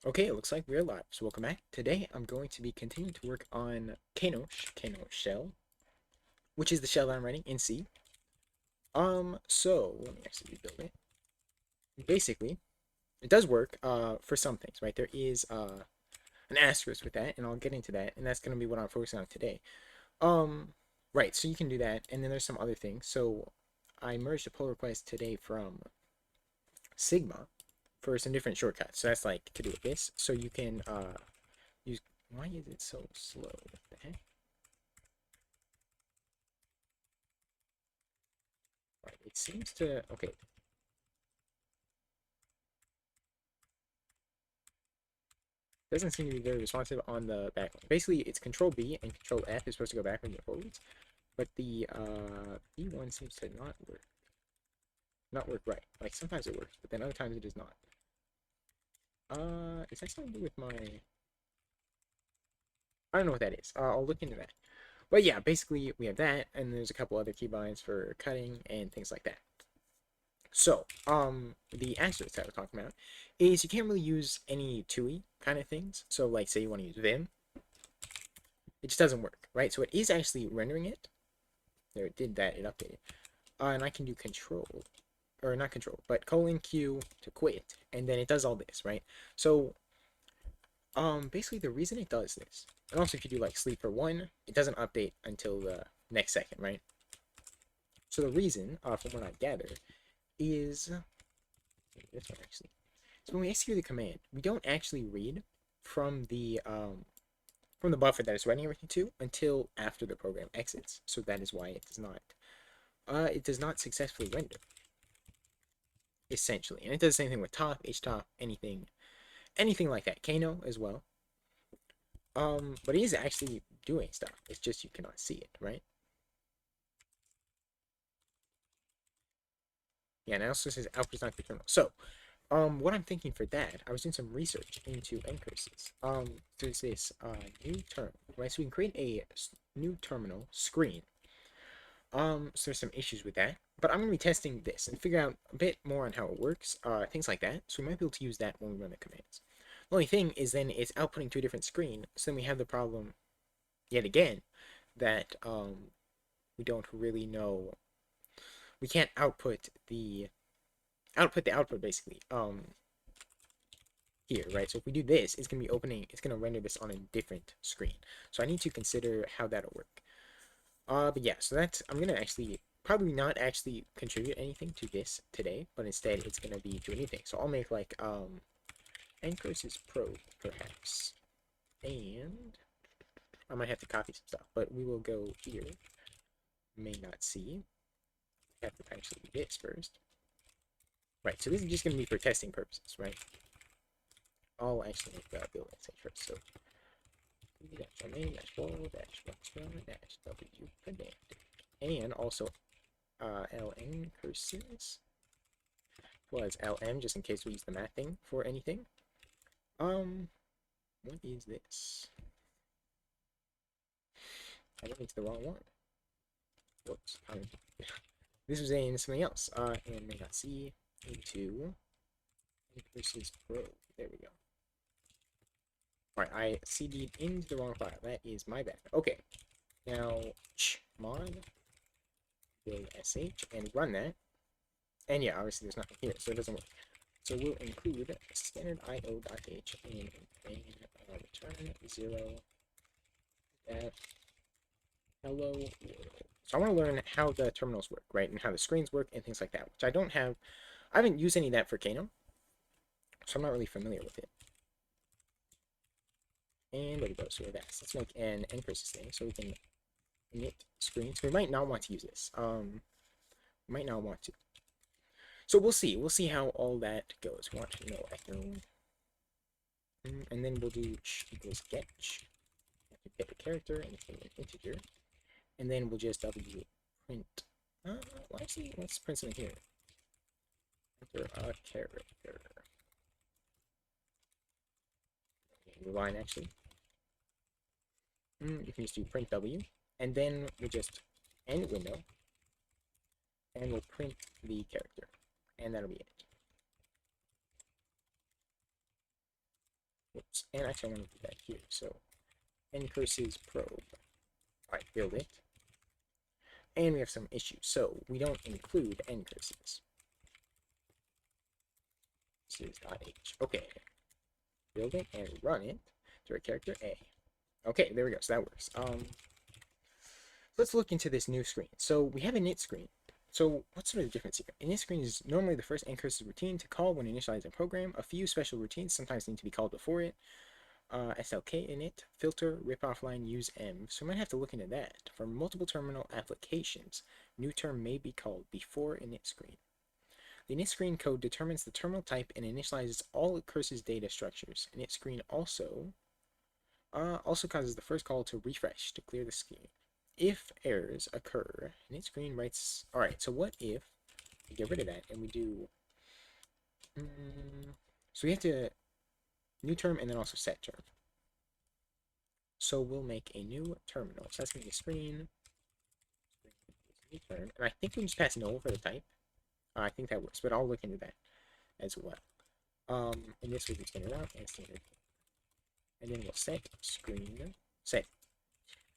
Okay, it looks like we're live. So welcome back. Today I'm going to be continuing to work on Kano shell, which is the shell that I'm writing in C. So let me actually rebuild it. Basically, it does work for some things, right? There is an asterisk with that, and I'll get into that, and that's gonna be what I'm focusing on today. Um, right, so you can do that, and then there's some other things. So I merged a pull request today from Sigma for some different shortcuts. So that's like to do with this. So you can use why is it so slow? What the heck? Right, it seems to okay. Doesn't seem to be very responsive on the back. Basically, it's Control B and Control F is supposed to go backwards and forwards, but the B1 seems to not work right. Like sometimes it works, but then other times it does not. Is that something to do with my? I don't know what that is. I'll look into that. But yeah, basically we have that, and there's a couple other keybinds for cutting and things like that. So, the asterisk that I was talking about is you can't really use any TUI kind of things. So, like, say you want to use Vim, it just doesn't work, right? So it is actually rendering it. There, it did that. It updated. And I can do control, or not control, but colon Q to quit, and then it does all this, right? So, basically the reason it does this, and also if you do like sleeper one, it doesn't update until the next second, right? So the reason, from what I gathered, is this one actually. So when we execute the command, we don't actually read from the buffer that it's writing everything to until after the program exits. So that is why it does not successfully render, essentially. And it does the same thing with top, htop, anything like that. Kano as well. But it is actually doing stuff. It's just you cannot see it, right? Yeah, and it also says output is not terminal. So, what I'm thinking for that, I was doing some research into Ncurses. There's this new term, right? So we can create a new terminal screen. So there's some issues with that, but I'm gonna be testing this and figure out a bit more on how it works, things like that. So we might be able to use that when we run the commands. The only thing is then it's outputting to a different screen, so then we have the problem yet again that we don't really know. We can't output the output basically here, right? So if we do this, it's gonna be opening, it's gonna render this on a different screen. So I need to consider how that'll work. But yeah, so that's, I'm gonna actually probably not actually contribute anything to this today, but instead it's gonna be doing anything. So I'll make like Ncurses Pro perhaps, and I might have to copy some stuff, but we will go here. May not see. Have to actually do this first. Right, so this is just gonna be for testing purposes, right? I'll actually make the build stage first. So dash domain dash wall dash dash w command, and also ln curses was lm just in case we use the math thing for anything. What is this? I went into the wrong one. Whoops. This was in something else. And may not see into versus pro. There we go. Alright, I CD'd into the wrong file. That is my bad. Okay. Now, mod build sh and run that. And yeah, obviously there's nothing here, so it doesn't work. So we'll include standard io.h and return 0 at hello world. So I want to learn how the terminals work, right, and how the screens work and things like that, which I don't have. I haven't used any of that for Kano, so I'm not really familiar with it. And there we go. So that's, let's make an Ncurses thing so we can init screens. We might not want to use this. We might not want to. So we'll see. We'll see how all that goes. We want to know echo, and then we'll do ch equals get ch. Get the character and it's an integer, and then we'll just w print. Well, actually, let's print something here. Enter a character. Line actually. You can just do print w, and then we'll just end window, and we'll print the character, and that'll be it. And actually, I want to do that here. So Ncurses probe. Alright, build it. And we have some issues. So we don't include Ncurses. This is .h. Okay. Build it and run it. Direct character A. Okay, there we go. So that works. Let's look into this new screen. So we have a init screen. So what's sort of the difference here? Init screen is normally the first Ncurses routine to call when initializing a program. A few special routines sometimes need to be called before it. SLK init, filter, rip offline, use M. So we might have to look into that. For multiple terminal applications, new term may be called before init screen. The init screen code determines the terminal type and initializes all Ncurses data structures. Init screen also causes the first call to refresh to clear the screen. If errors occur, init screen writes. All right. So what if we get rid of that and we do? So we have to new term and then also set term. So we'll make a new terminal. So that's going to be a screen. New term, and I think we just pass null for the type. I think that works, but I'll look into that as well. And this will be standard out and standard. And then we'll set screen, set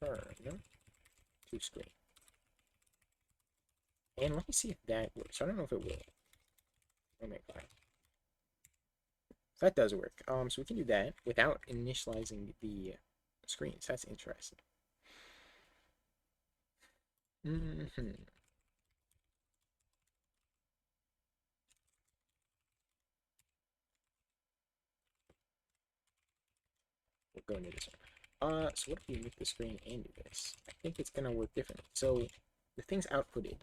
turn to screen. And let me see if that works. I don't know if it will. Oh my god. That does work. So we can do that without initializing the screens. That's interesting. We'll go into this one. So what if we make the screen and do this? I think it's gonna work differently. So the things outputted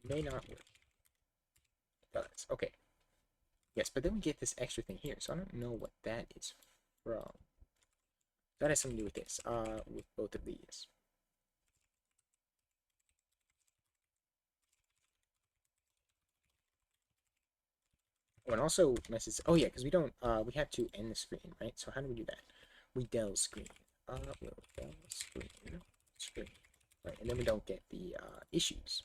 may not work. It does. Okay. Yes, but then we get this extra thing here, so I don't know what that is from. That has something to do with this, with both of these. Oh, and also messes. Oh yeah, because we don't. We have to end the screen, right? So how do we do that? We del screen. We'll del screen. Right, and then we don't get the issues.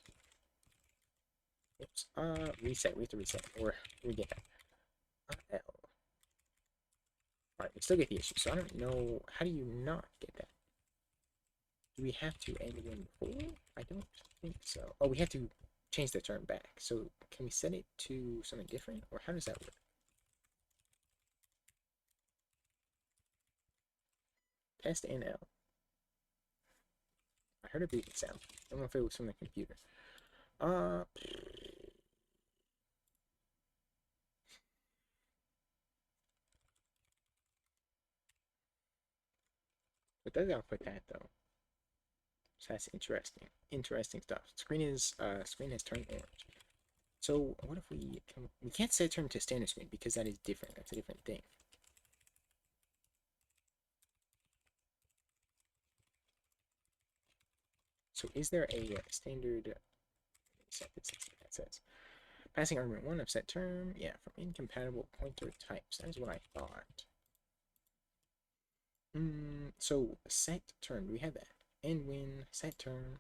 Oops. Reset. We have to reset, or we get that. L. Alright, we still get the issue, so I don't know. How do you not get that? Do we have to end one before? I don't think so. Oh, we have to change the term back. So can we set it to something different, or how does that work? Test and L. I heard a beeping sound. I don't know if it was from the computer. It does output that though. So that's interesting. Interesting stuff. Screen has turned orange. So what if we can't set term to standard screen because that is different. That's a different thing. So is there a standard set this? That says passing argument 1 of set term. Yeah, from incompatible pointer types. That is what I thought. So set term. Do we have that? And when set term.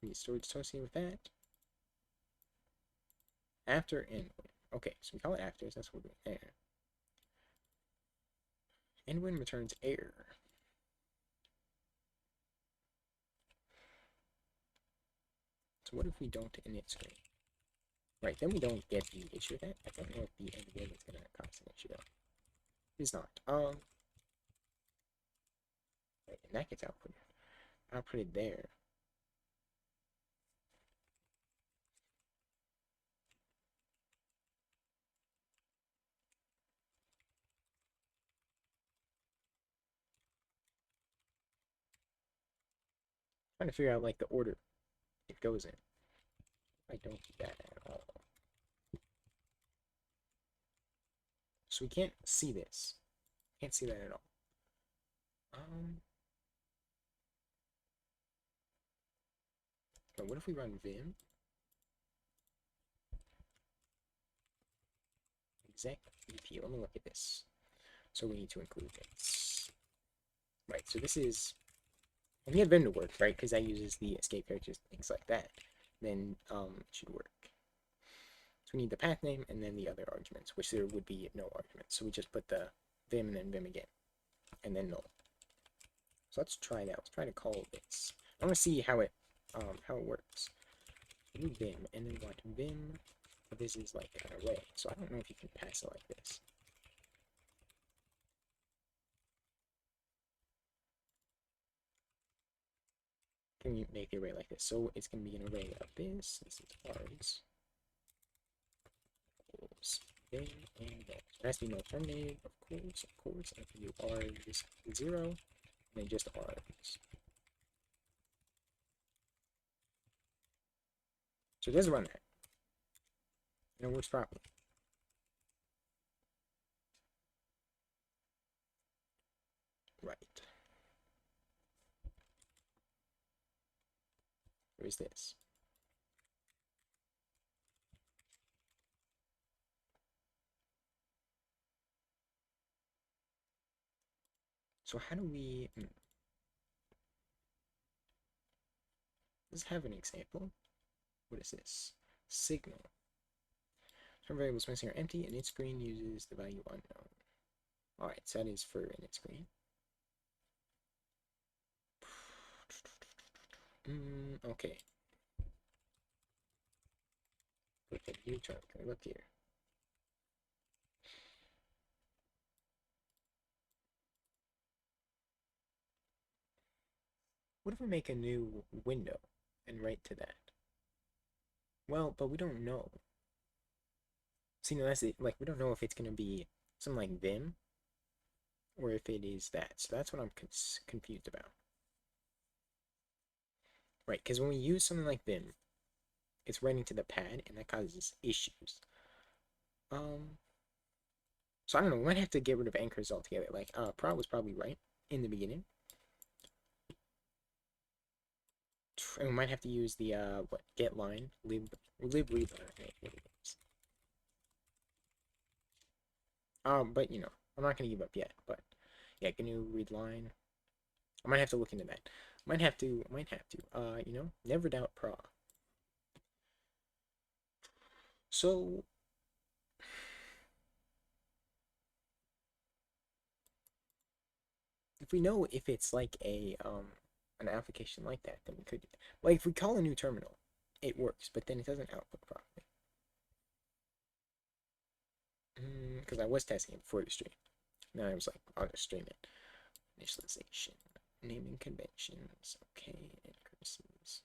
The storage associated with that. After and when. Okay, so we call it after. So that's what we're doing there. And when returns error. So what if we don't init screen? Right, then we don't get the issue with that. I don't know if the end when is gonna cause an issue though. It's not. Right, and that gets outputted there. Trying to figure out like the order it goes in. I don't do that at all. So we can't see this. Can't see that at all. But what if we run vim exec vp? Let me look at this. So we need to include this. Right, so this is when we have vim to work, right? Because that uses the escape characters, things like that. Then it should work. So we need the path name and then the other arguments, which there would be no arguments. So we just put the vim and then vim again, and then null. So let's try that. Let's try to call this. I want to see how it works. Do vim and then what vim. This is like an array, so I don't know if you can pass it like this. Can you make the array like this? So it's going to be an array of this. This is args. Vim and that. There has to be no terminated, of course. I can do args 0 and then just args. So it does run that. And it works properly. Right. Where is this? So how do we... Let's have an example. What is this? Signal. Some variables missing are empty, and its screen uses the value unknown. Alright, so that is for init screen. Okay. Look at new term. Can we look here? What if we make a new window and write to that? Well, but we don't know. See, no, that's it. Like, we don't know if it's going to be something like Vim or if it is that. So that's what I'm confused about. Right, because when we use something like Vim, it's writing to the pad, and that causes issues. So I don't know, we might have to get rid of anchors altogether. Like, Prot was probably right in the beginning. And we might have to use the, what, get line, lib readline, but, you know, I'm not going to give up yet, but, yeah, GNU readline. I might have to look into that. Might have to, you know, never doubt Prot. So, if we know if it's like an application like that, then we could, like, if we call a new terminal, it works, but then it doesn't output properly. Because I was testing it before the stream. Now I was like, I'll just stream it. Initialization, naming conventions, okay, Ncurses.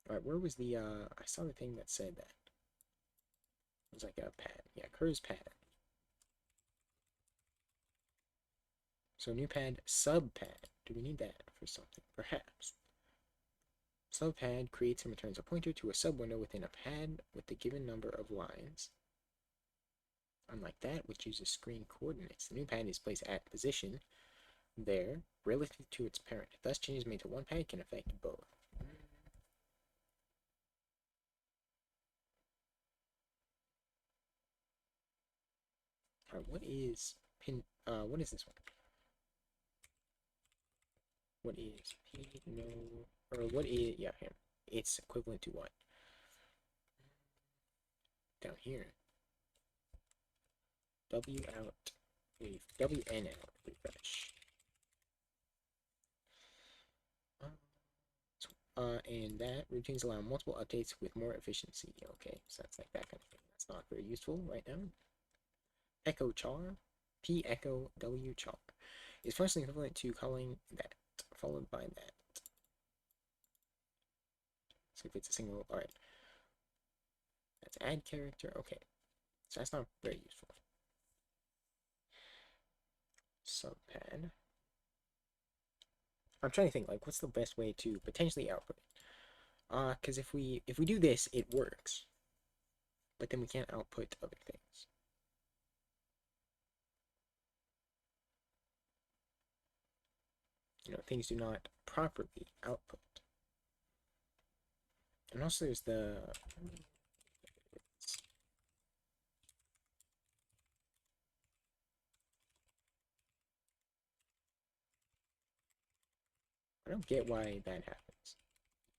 Alright, where was the, I saw the thing that said that. It was like a pad. Yeah, Curs pad. So new pad, sub pad. Do we need that for something? Perhaps. Sub pad creates and returns a pointer to a sub window within a pad with the given number of lines. Unlike that, which uses screen coordinates, the new pad is placed at position there relative to its parent. Thus, changes made to one pad can affect both. Alright, what is what is this one? What is P no, or what is, yeah, here. It's equivalent to what? Down here. W out, WN out, refresh. And that routines allow multiple updates with more efficiency. Okay, so that's like that kind of thing. That's not very useful right now. Echo char, P echo W char is functionally equivalent to calling that, followed by that. So if it's a single, alright. That's add character, okay. So that's not very useful. Subpad. I'm trying to think, like, what's the best way to potentially output it? Because if we do this, it works. But then we can't output other things. You know, things do not properly output. And also there's the... I don't get why that happens.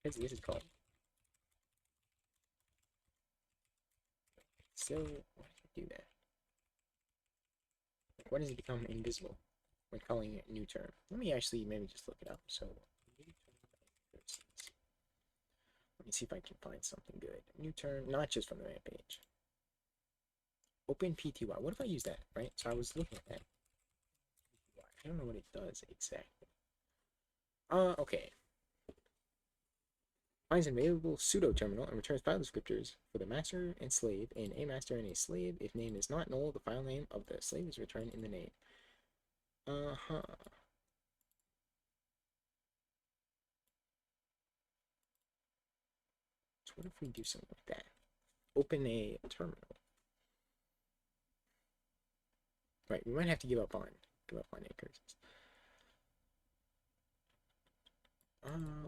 Because this is called. So, why does it do that? Like, why does it become invisible when calling it new term? Let me actually maybe just look it up. So, let me see if I can find something good. New term, not just from the main page. Open PTY. What if I use that, right? So I was looking at that. I don't know what it does exactly. Okay. Finds an available pseudo terminal and returns file descriptors for the master and slave and a master and a slave. If name is not null, the file name of the slave is returned in the name. Uh-huh. So what if we do something like that? Open a terminal. Right, we might have to give up on Ncurses.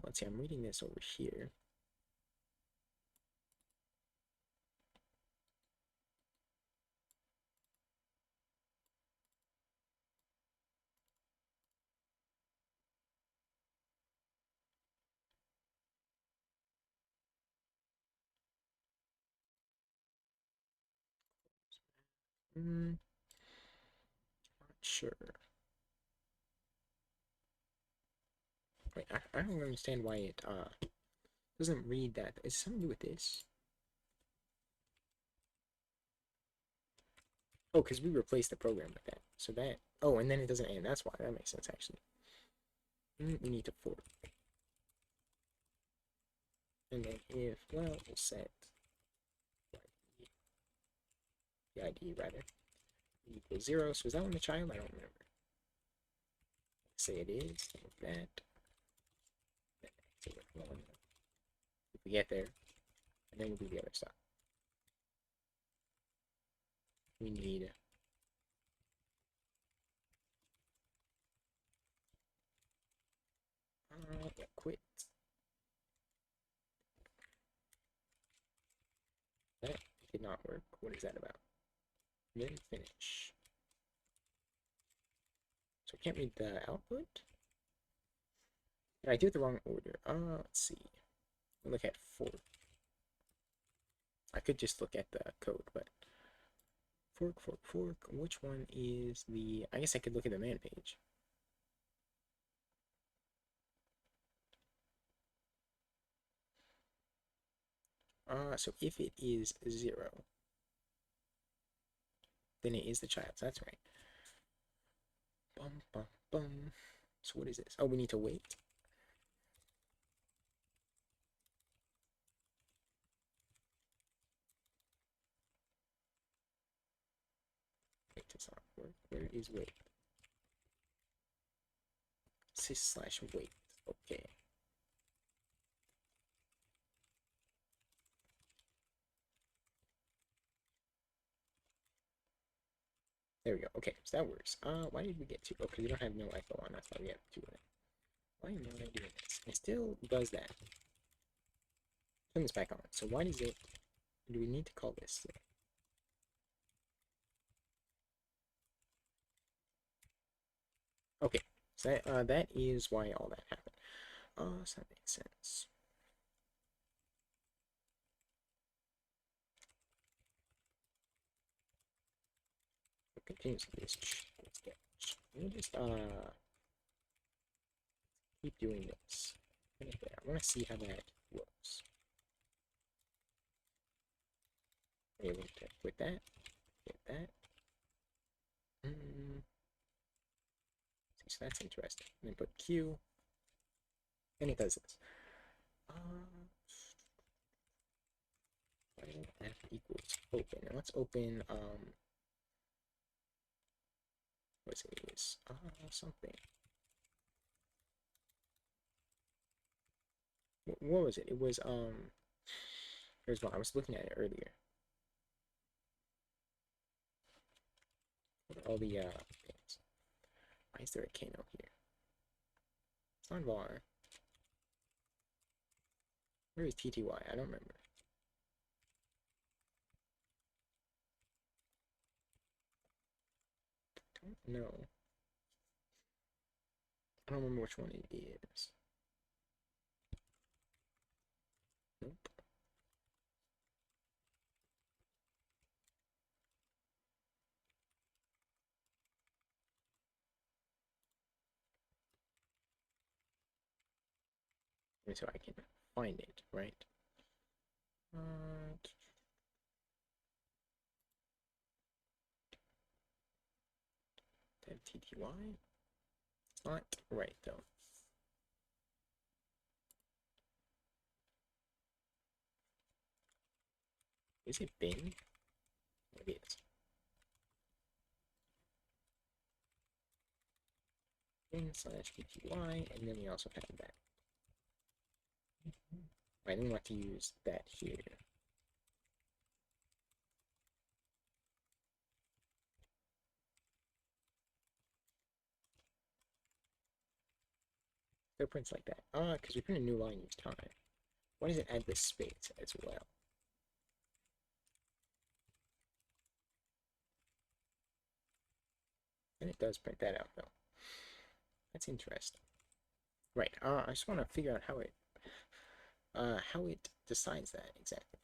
Let's see, I'm reading this over here. Not sure. Wait, I don't understand why it doesn't read that. Is it something to do with this? Oh, because we replaced the program with that. So that, oh, and then it doesn't end. That's why. That makes sense, actually. We need to fork. And then if, well, we'll set the ID, rather, equals 0. So is that one the child? I don't remember. Say it is, like that. If we get there, and then we'll do the other stuff. We need quit. That did not work. What is that about? Then finish. So I can't read the output? Did I do it the wrong order? Let's see. Look at fork. I could just look at the code, but fork, fork, fork. Which one is the... I guess I could look at the man page. So if it is 0, then it is the child. So that's right. Bum, bum, bum. So what is this? Oh, we need to wait. Wait does not work. Where is wait? Sys/wait. Okay. There we go. Okay, so that works. Why did we get 2? Oh, because we don't have no echo on. That's why we have 2 in it. Why am I doing this? It still does that. Turn this back on. So why does it... Do we need to call this? Okay, so that is why all that happened. So that makes sense. It continues to be this. Let me just keep doing this. I want to see how that works. Able to quit that, get that. So that's interesting. And then put Q, and it does this. F equals open. And let's open what's it is? Something. What was it? It was here's one. I was looking at it earlier. What are all the things? Why is there a Kano here? It's not var. Where is TTY? I don't remember. Don't know. I don't remember which one it is. Nope. So I can find it, right? TTY. It's not right though. Is it bin? Maybe it is. Bin slash TTY, and then we also have that. I didn't want to use that here. So it prints like that. Because we print a new line each time. Why does it add this space as well? And it does print that out though. That's interesting. Right. I just want to figure out how it decides that exactly.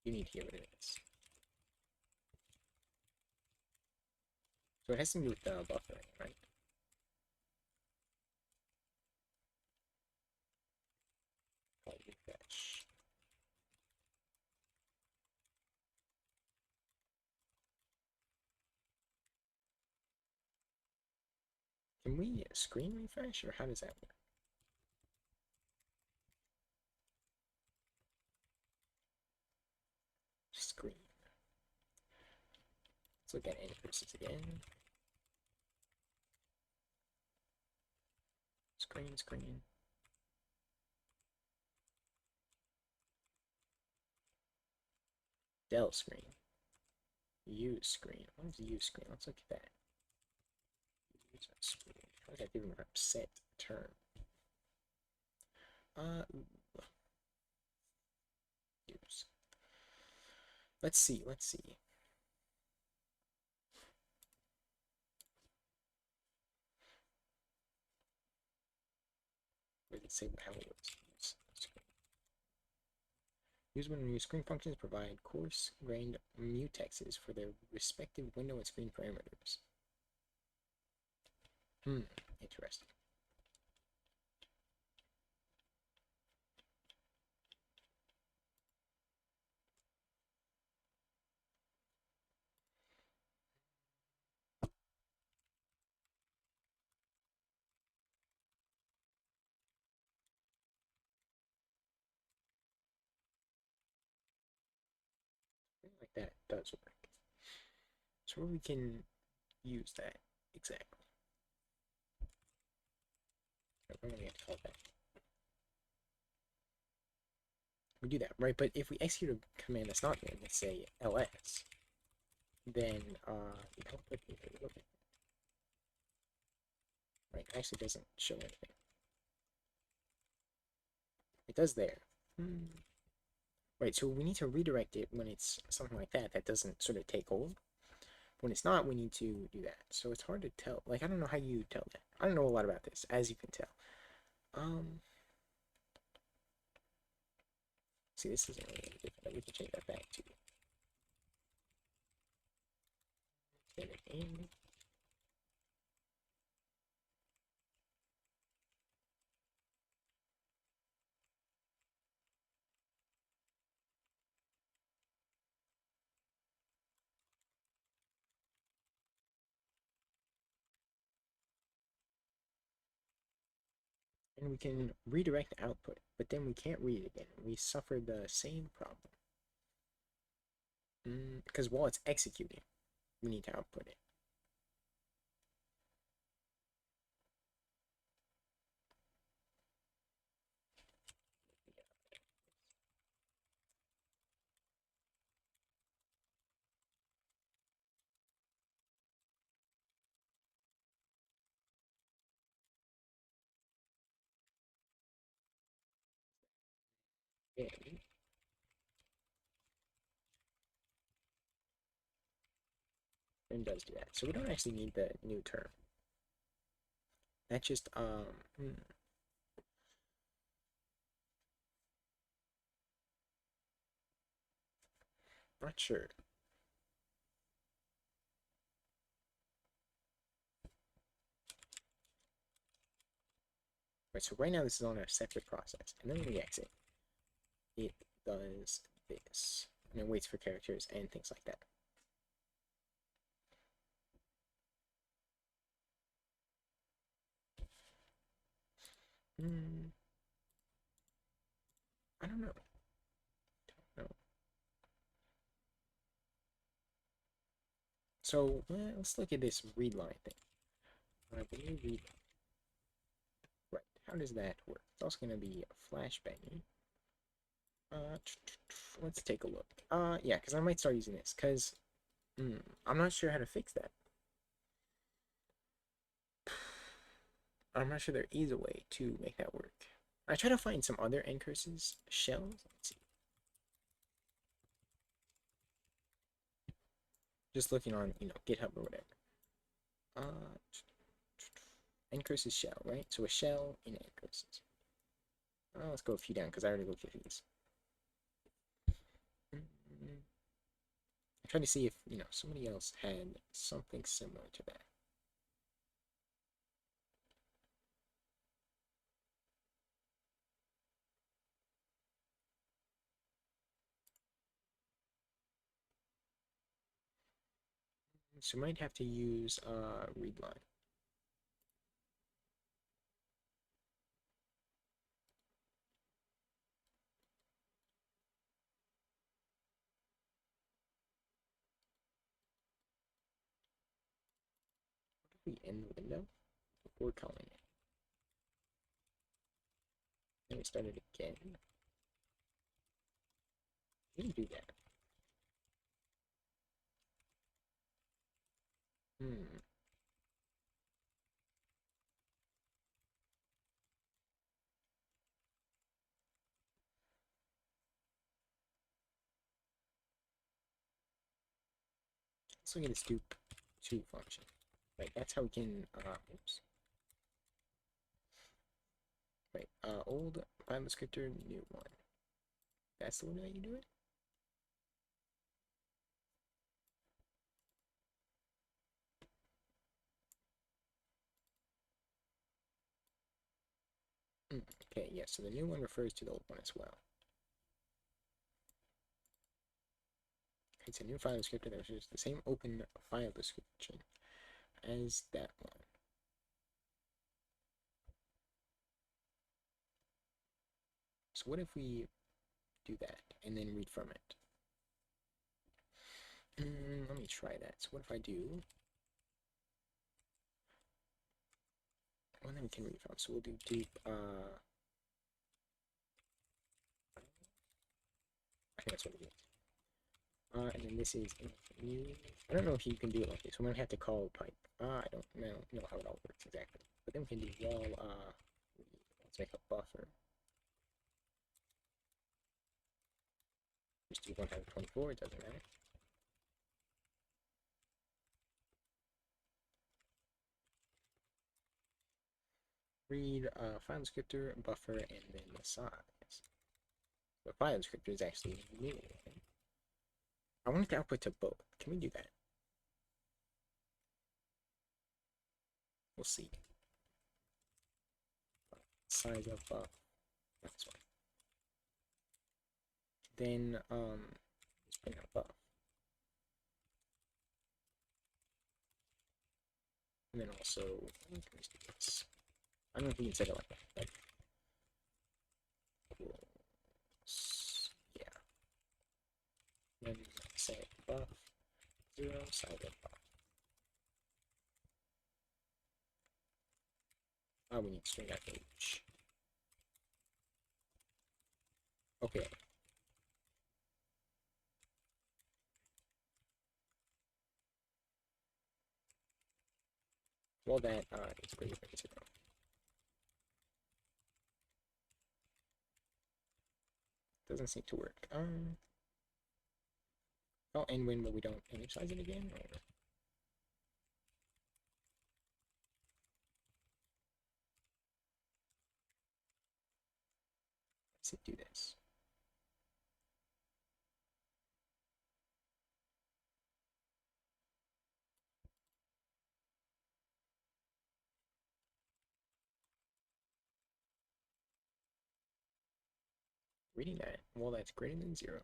You need to get rid of this. So it has to do with the buffering, right? Refresh. Can we screen refresh, or how does that work? Screen. Let's look at Ncurses again. Screen. Del screen. Use screen. What is use screen? Let's look at that. Use screen. How does that even set term? Use. Let's see. Where does it say how it works? Use when new screen functions provide coarse-grained mutexes for their respective window and screen parameters. Interesting. Like that does work. So we can use that exactly. I'm gonna have to call that. We do that, right? But if we execute a command that's not there, let's say ls, then right, it actually doesn't show anything. It does there. Right, so we need to redirect it when it's something like that doesn't sort of take hold. When it's not, we need to do that. So it's hard to tell. Like, I don't know how you tell that. I don't know a lot about this, as you can tell. See, this isn't really different. We can change that back to get it in. And we can redirect the output, but then we can't read it again. We suffer the same problem. Because while it's executing, we need to output it. And does do that. So we don't actually need the new term. That's just Not sure. Right, so right now this is on a separate process, and then when we exit, it does this, and it waits for characters and things like that. Hmm, I don't know. No. So let's look at this readline thing. When you read, right, how does that work? It's also going to be a flashbang. Uh, let's take a look. Yeah, because I might start using this, because I'm not sure how to fix that. I'm not sure there is a way to make that work. I try to find some other Ncurses shells. Let's see. Just looking on, GitHub or whatever. Uh, Ncurses shell, right? So a shell in Ncurses. Let's go a few down because I already looked at these. I'm trying to see if somebody else had something similar to that. So we might have to use readline. What if we end the window before calling it? Then we start it again. We can do that. Hmm. Let's look at this do function. Right, that's how we can oops. Right, old file descriptor, new one. That's the way that you do it? Okay, yeah, so the new one refers to the old one as well. It's a new file descriptor that uses the same open file description as that one. So what if we do that and then read from it? Let me try that. So what if I do one that we can read from? So we'll do deep, I think that's what it is. And then this is new. I don't know if you can do it like this. We might have to call pipe. I don't know how it all works exactly. But then we can do well, let's make a buffer. Just do 124, it doesn't matter. Read file descriptor, buffer, and then the size. The file descriptor is actually new. I want it to output to both. Can we do that? We'll see. Size of this one. Then let's bring up buff. And then also let's do this. I don't know if you can set it like that, but yeah. Then say buff 0 size of buff. Oh, we need string h. Okay. Well, that is great to know. Doesn't seem to work. Oh, and when we don't initialize it again, or let's do this. reading that. Well, that's greater than 0.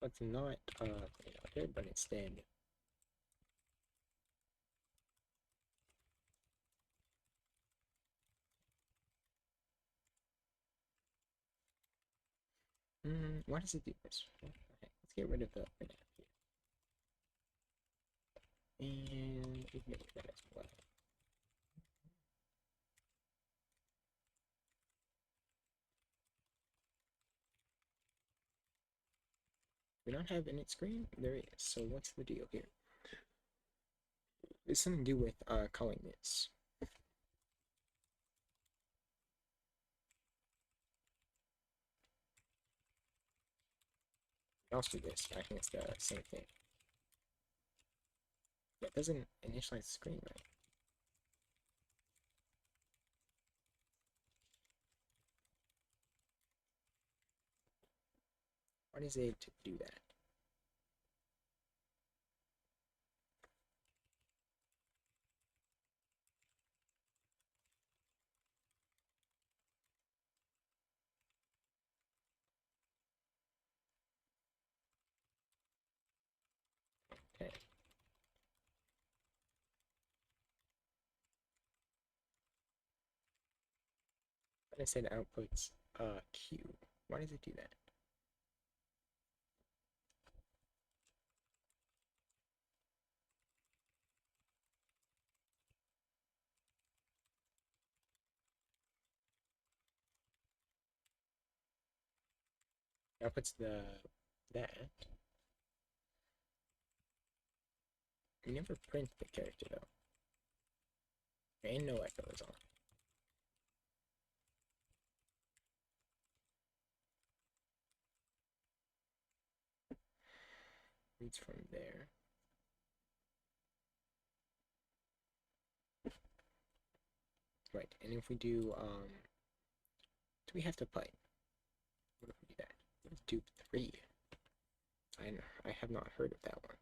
Let's not put it out here, but instead why does it do this? Okay, let's get rid of the banana here. And we can get rid of that as well. We don't have init screen? There is. So what's the deal here? It's something to do with calling this. Also this. I think it's the same thing. Yeah, it doesn't initialize the screen, right? Why does it do that? Okay. I said outputs Q. Why does it do that? Outputs that. We never print the character though. And no echo is on. Reads from there. Right, and if we do we have to pipe? What if we do that? Let's do 3. I have not heard of that one.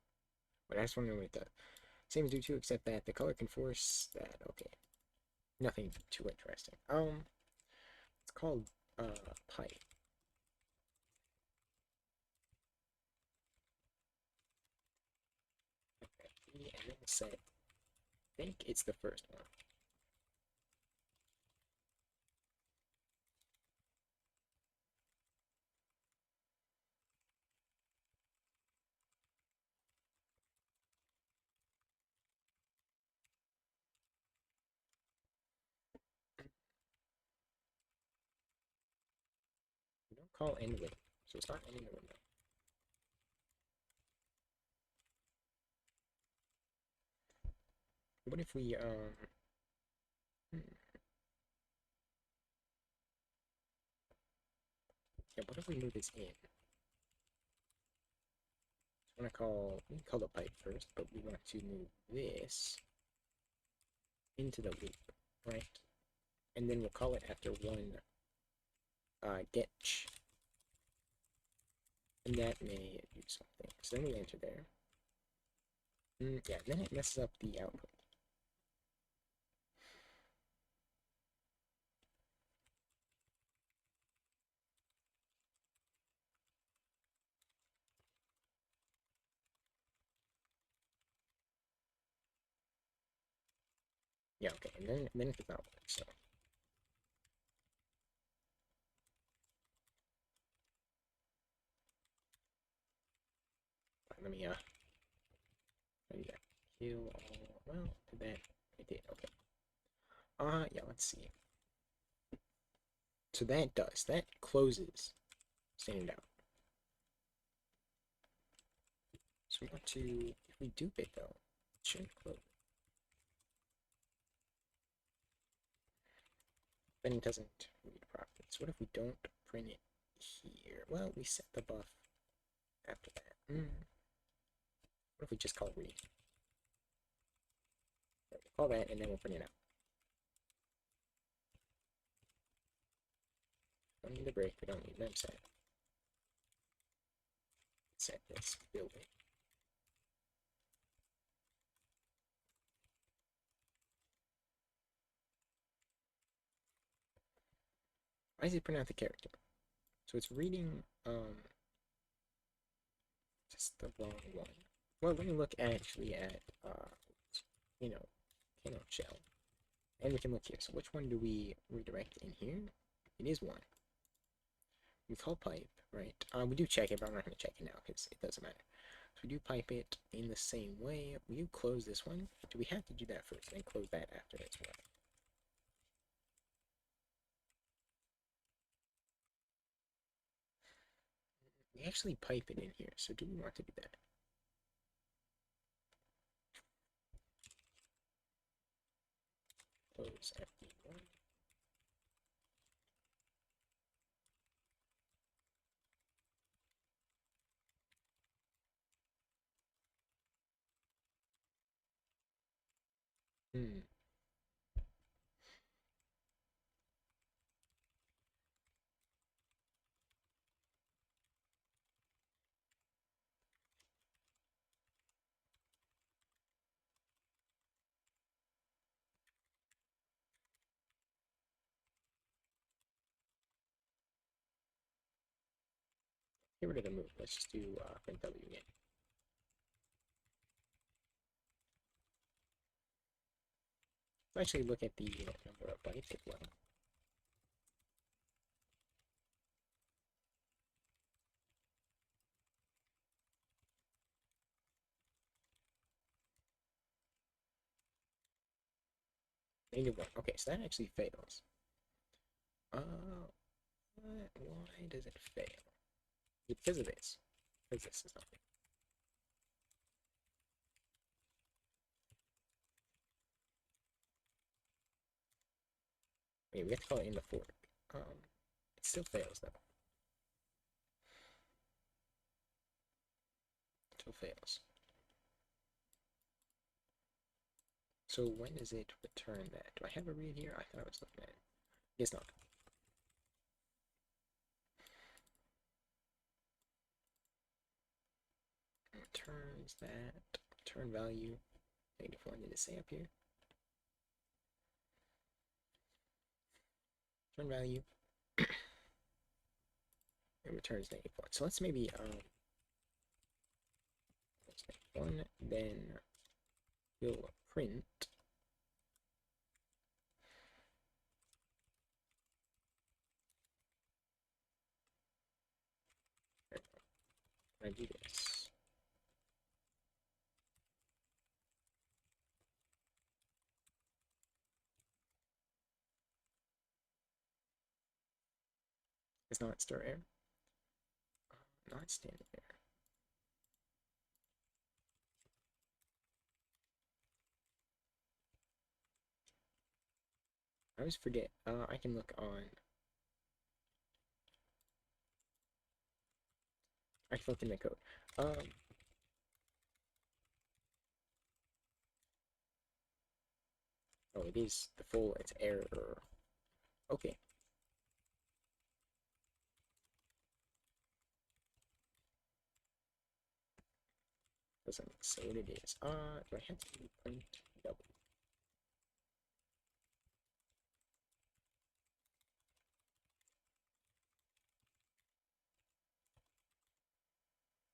But I just want to know what the same as do 2, except that the color can force that. Okay. Nothing too interesting. It's called pipe. Okay, and then we'll say I think it's the first one. We don't call end window, so it's not ending the window. What if we yeah, what if we move this in? So we can call the pipe first, but we want to move this into the loop, right? And then we'll call it after one getch. And that may do something. So then we enter there. Yeah, then it messes up the output. Yeah, okay, and then it does not work, so. Let me do that. Kill all, well, did that, it did, okay. Yeah, let's see. So that closes standard out. So we want to, if we dupe it though, it shouldn't close. Then it doesn't read properly. So what if we don't print it here? Well, we set the buff after that. What if we just call read? We'll call that and then we'll print it out. don't need a break. We don't need mem set. Set this building. Why does it print out the character? So it's reading just the wrong one. Well, let me look actually at you know, kennel shell. And we can look here. So which one do we redirect in here? It is one. We call pipe, right? We do check it, but I'm not going to check it now because it doesn't matter. So we do pipe it in the same way. We do close this one. Do we have to do that first and close that after as well? We actually pipe it in here, so do we want to do that? Close FD1. Hmm. Get rid of the move. Let's just do print W again. Let's actually look at the number of bytes as well. -1. Okay, so that actually fails. Why does it fail? Because of this. Because this is nothing. Wait, we have to call it in the fork. It still fails though. It still fails. So when does it return that? Do I have a read here? I thought I was looking at it. Guess not. Returns that. Return value. -1. Did it say up here? Return value. It returns -1. So let's maybe let's make one, then we'll print I do this. It's not stir error. Not standard error. I always forget. I can look on. I can look in the code. Oh, it is the full. It's error. Okay. Doesn't say what it is. Do I have to print double?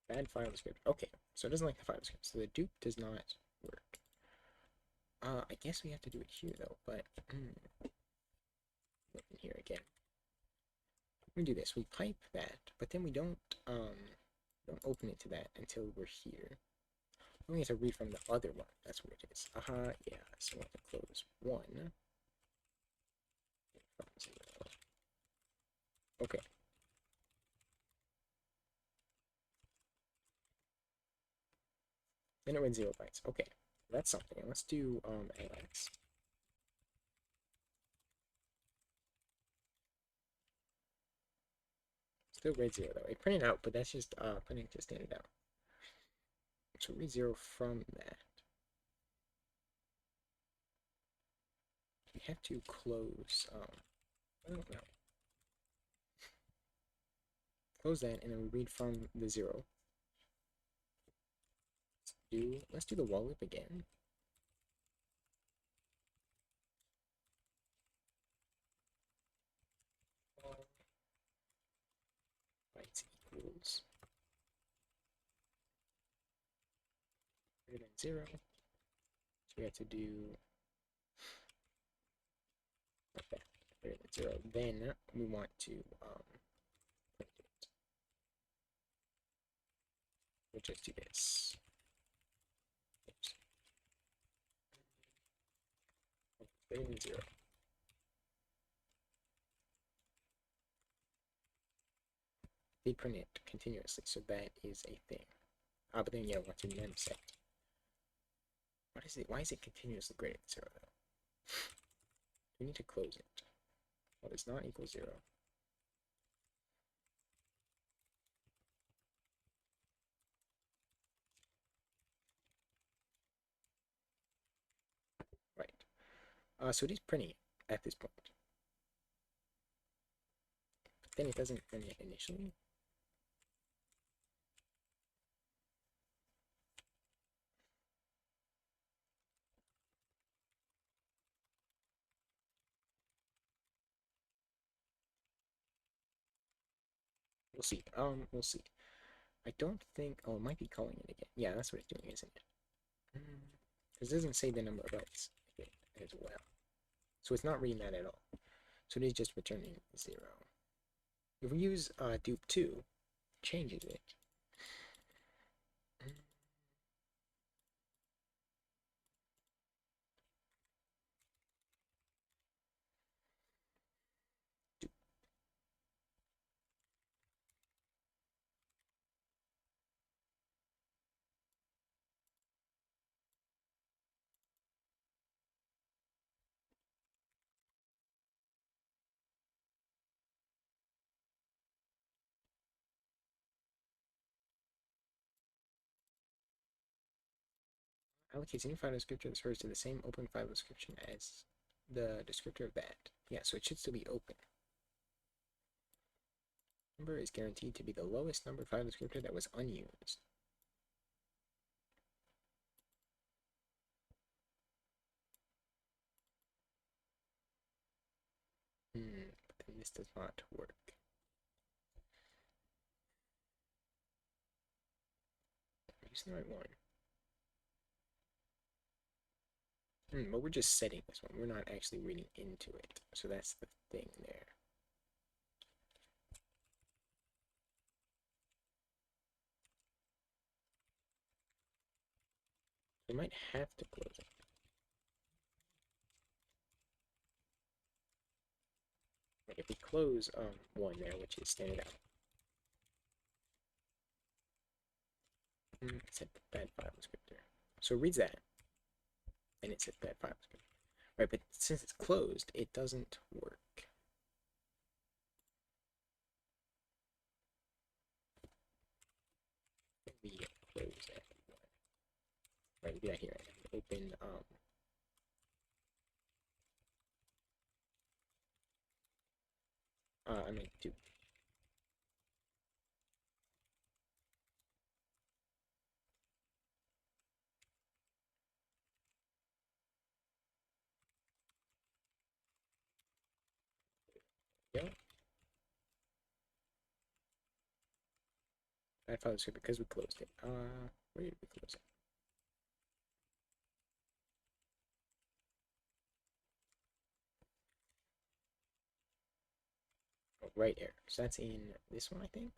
Bad file descriptor. Okay, so it doesn't like the file descriptor. So the dupe does not work. I guess we have to do it here though, but look in here again. We do this. We pipe that, but then we don't open it to that until we're here. We have to read from the other one. That's what it is. Yeah. So we have to close 1. Okay. Then it went 0 bytes. Okay. That's something. Let's do LX. Still read 0 though. It printed out, but that's just printing to standard out. So read 0 from that. We have to close I don't know. close that, and then we read from the 0. Let's do the while loop again. Bytes equals greater than 0. So we have to do like that, greater than 0. Then we want to print it. We'll just do this. Oops. Greater than 0. They print it continuously, so that is a thing. But then yeah, we want to mem set. What is it? Why is it continuously greater than 0 though? We need to close it. Well, does not equal 0. Right. So it is printing it at this point. But then it doesn't print it initially. We'll see. We'll see. I don't think. Oh, it might be calling it again. Yeah, that's what it's doing, isn't it? Because it doesn't say the number of bytes as well. So it's not reading that at all. So it is just returning 0. If we use dupe 2, changes it. Allocates any file descriptor that refers to the same open file description as the descriptor of that. Yeah, so it should still be open. Number is guaranteed to be the lowest number file descriptor that was unused. But then this does not work. I'm using the right one. But we're just setting this one. We're not actually reading into it. So that's the thing there. We might have to close it. Like if we close one there, which is standard out. Set bad file descriptor. So it reads that. And it sets bad file descriptor. Right, but since it's closed, it doesn't work. We close that. Right, we do that here. Open I mean do. Yeah. Bad file descriptor because we closed it. Where did we close it? Oh, right here. So that's in this one, I think.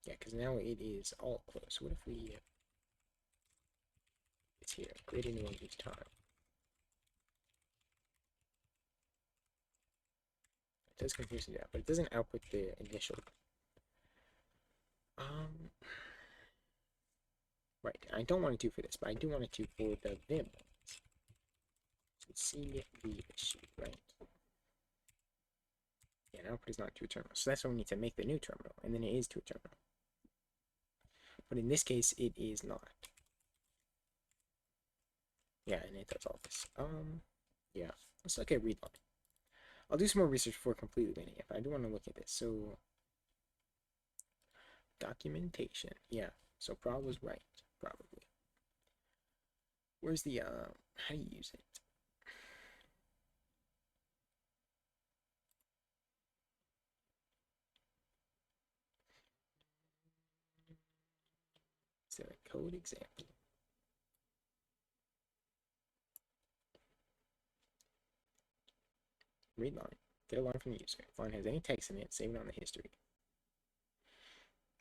Yeah, because now it is all closed. So what if we it's here, create a new one each time. It does confuse it out, but it doesn't output the initial. Right, I don't want it to for this, but I do want it to for the Vim ones. So see the issue, right? Yeah, and output is not to a terminal. So that's why we need to make the new terminal, and then it is to a terminal. But in this case, it is not. Yeah, and it does all this. Yeah, let's look at readline. I'll do some more research before completely winning it, but I do want to look at this. So, documentation. Yeah, so Prob was right, probably. Where's the, how do you use it? Is there a code example? Read line. Get a line from the user. If line has any text in it, save it on the history.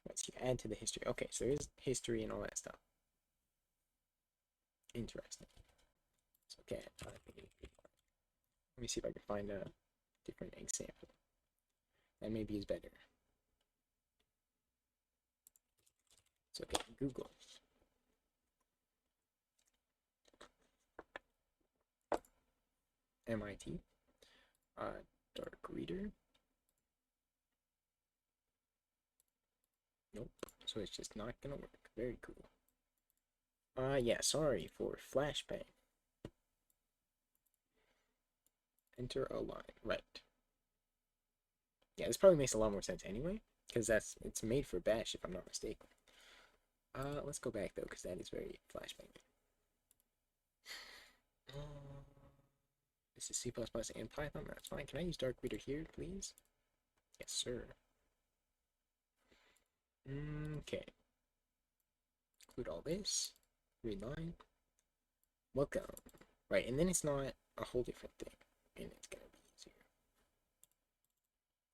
Let's add to the history. Okay, so there's history and all that stuff. Interesting. So, okay, let me see if I can find a different example. That maybe is better. So, okay, Google. MIT. Dark reader. Nope. So it's just not gonna work. Very cool. Yeah, sorry for flashbang. Enter a line. Right. Yeah, this probably makes a lot more sense anyway, because it's made for Bash if I'm not mistaken. Let's go back though, because that is very flashbang. This is C++ and Python. That's fine. Can I use Dark Reader here, please? Yes, sir. Okay. Include all this. Read line. Welcome. Right, and then it's not a whole different thing, and it's gonna be easier.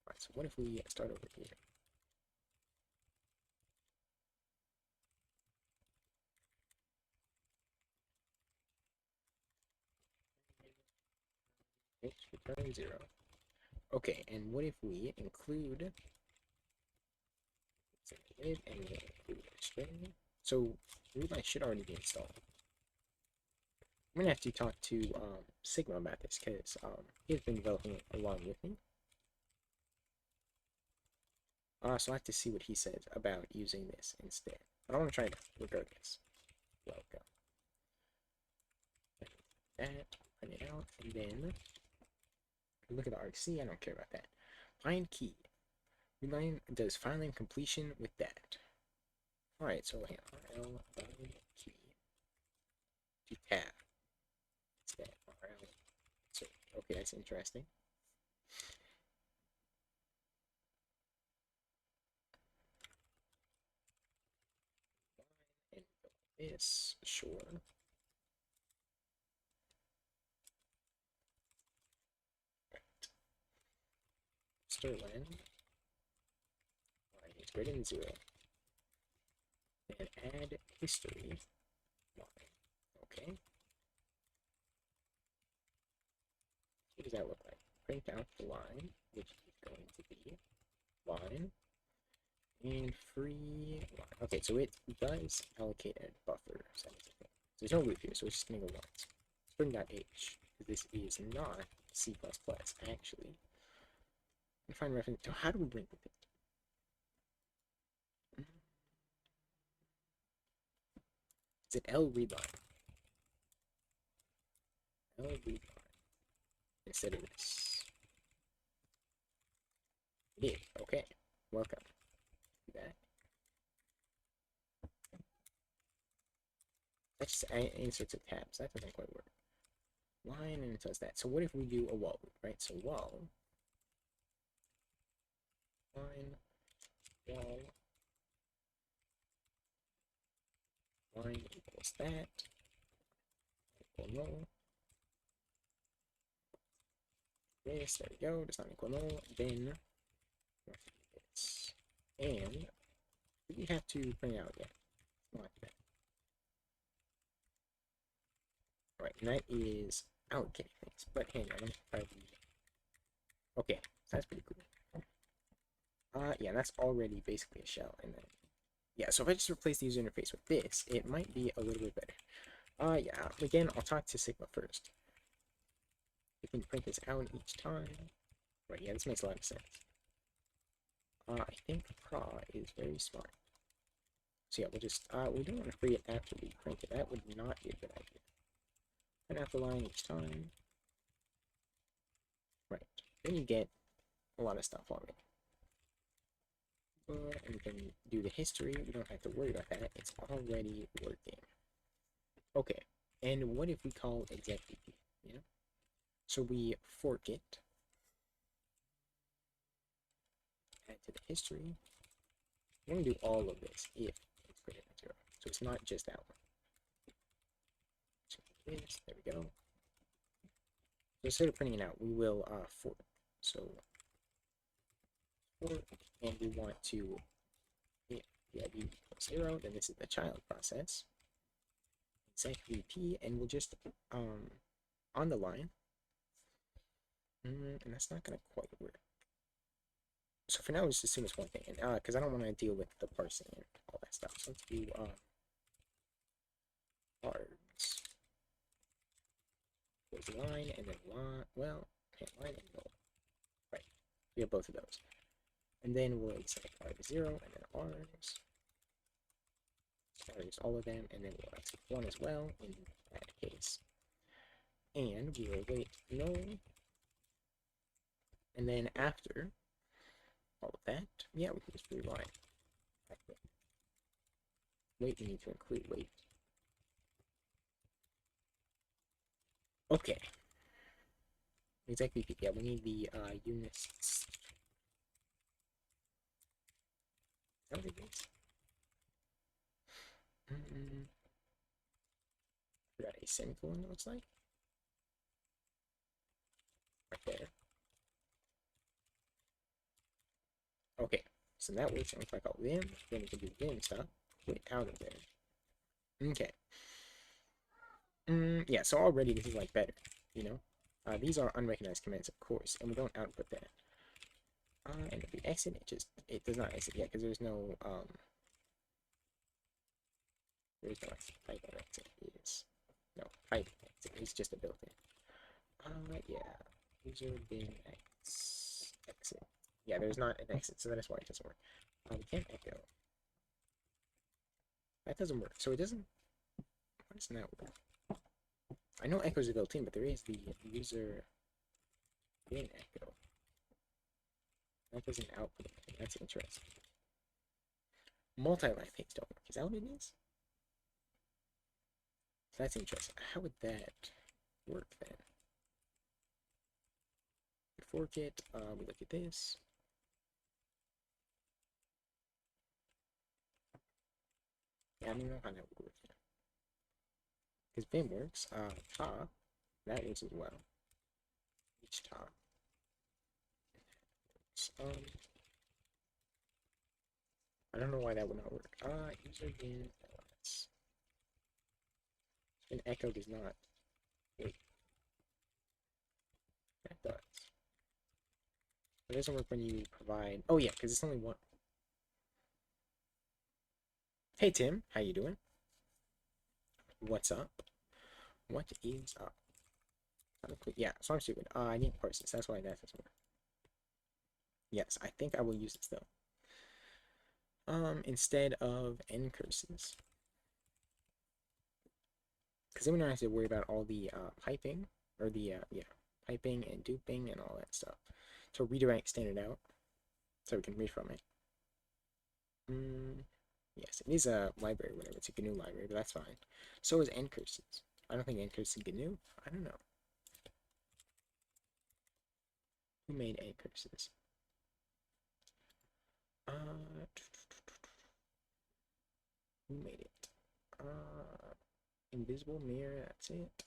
Alright, so what if we start over here? Return 0. Okay, and what if we include and we include a string? So readline should already be installed. I'm gonna have to talk to Sigma about this because he's been developing it along with me. So I have to see what he says about using this instead. But I want to try it out regardless. Welcome. That, print it out, and then look at the RC. I don't care about that. Find key. Readline does filing completion with that. Alright, so hang on. RL find key to tab. It's that RL. So, okay, that's interesting. And this, sure. Sterling. Line is greater than 0. And add history. Okay. What does that look like? Print out the line, which is going to be line and free line. Okay, so it does allocate a buffer. So there's no loop here, so it's just going to go once. Spring.h, because this is not C++, actually. And find reference to how do we bring with it? It's an L readline. L readline. Instead of this. It is. Okay. Welcome. Do that. That's just inserts of tabs. That doesn't quite work. Line and it does that. So what if we do a while loop, right? So while line line equals that equal null. This, there we go, does not equal null, then this. And we have to print it out again. Like that. Alright, and that is allocating things. But hang on, okay, so that's pretty cool. Yeah, that's already basically a shell, and then yeah, so if I just replace the user interface with this, it might be a little bit better. Yeah, again, I'll talk to Sigma first. We can print this out each time. Right, yeah, this makes a lot of sense. I think pra is very smart. So yeah, we'll just, we don't want to free it after we print it. That would not be a good idea. Print out the line each time. Right, then you get a lot of stuff already. And we can do the history. We don't have to worry about that. It's already working. Okay. And what if we call exec.pp? You know? So we fork it. Add to the history. We're going to do all of this if it's greater than 0. So it's not just that one. So this, there we go. So instead of printing it out, we will fork. So fork, and we want to if the ID equals 0, then this is the child process. Exec.vp, and we'll just on the line. And that's not going to quite work. So for now, we'll just assume it's one thing, and because I don't want to deal with the parsing and all that stuff. So let's do arbs equals line, and then line, well, line and null. Right, we have both of those. And then we'll exec arb0, and then arbs all of them, and then we'll exec 1 as well in that case. And we will wait null. And then after all of that, yeah, we can just rewind. Wait, we need to include wait. Okay. Exactly, yeah, we need the units. How do these? Forgot a semicolon, it looks like. Right there. Okay, so that works. And if I call them, then we can do them stuff. Quit out of there. Okay. Yeah, so already this is like better, you know? These are unrecognized commands, of course, and we don't output that. And if we exit, it does not exit yet because there's no pipe exit is no pipe exit. It's just a built-in. Yeah, user bin exit. Yeah, there's not an exit, so that is why it doesn't work. We can't echo. That doesn't work. So it doesn't. Why doesn't that work? I know echoes are built in, but there is the user bin echo. That doesn't output anything. That's interesting. Multi-line things don't work. Is that what it is? That's interesting. How would that work then? We fork it. We look at this. Yeah, I don't know how that would work. Because bin works. Top, that works as well. Each top. I don't know why that would not work. User bin elements. An echo does not. Wait. That does. It doesn't work when you provide. Oh yeah, because it's only one. Hey Tim, how you doing? What's up? What is up? Yeah, so I'm stupid. I need parsers. That's why that doesn't work. Yes, I think I will use this though. Instead of Ncurses. Because then we don't have to worry about all the piping, or the, piping and duping and all that stuff. So redirect standard out, so we can read from it. Yes, it is a library, whatever. It's a GNU library, but that's fine. So is Ncurses. I don't think Ncurses is GNU. I don't know. Who made Ncurses? Who made it? Invisible mirror, that's it.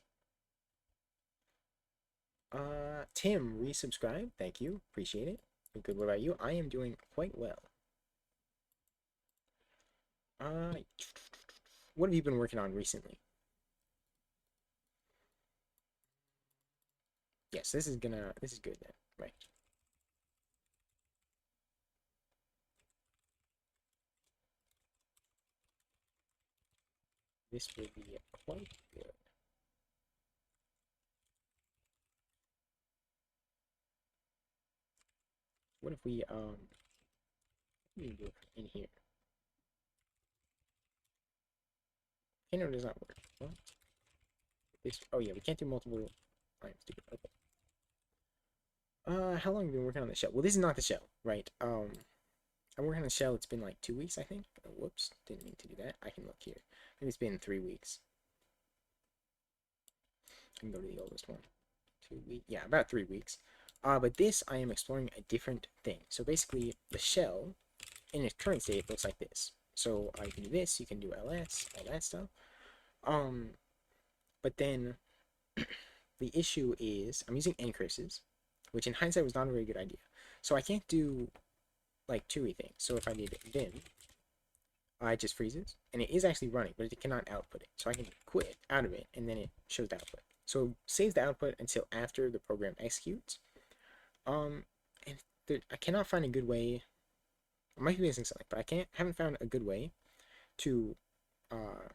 Tim, resubscribe. Thank you. Appreciate it. Good. What about you? I am doing quite well. What have you been working on recently? Yes, this is good then, right? This will be quite good. What if we do in here? Kano does not work. What? This, oh yeah, we can't do multiple lines. Okay. How long have you been working on the shell? Well, this is not the shell, right? I'm working on the shell. It's been like 2 weeks, I think. Oh, whoops, didn't mean to do that. I can look here. I think it's been 3 weeks. I can go to the oldest one. 2 weeks, yeah, about 3 weeks. But this, I am exploring a different thing. So basically, the shell in its current state looks like this. So you can do this, you can do ls, all that stuff. But then the issue is I'm using Ncurses, which in hindsight was not a very good idea. So I can't do like two things. So if I did vim, it just freezes, and it is actually running, but it cannot output it. So I can quit out of it, and then it shows the output. So it saves the output until after the program executes. And I cannot find a good way. I might be missing something, but haven't found a good way to uh,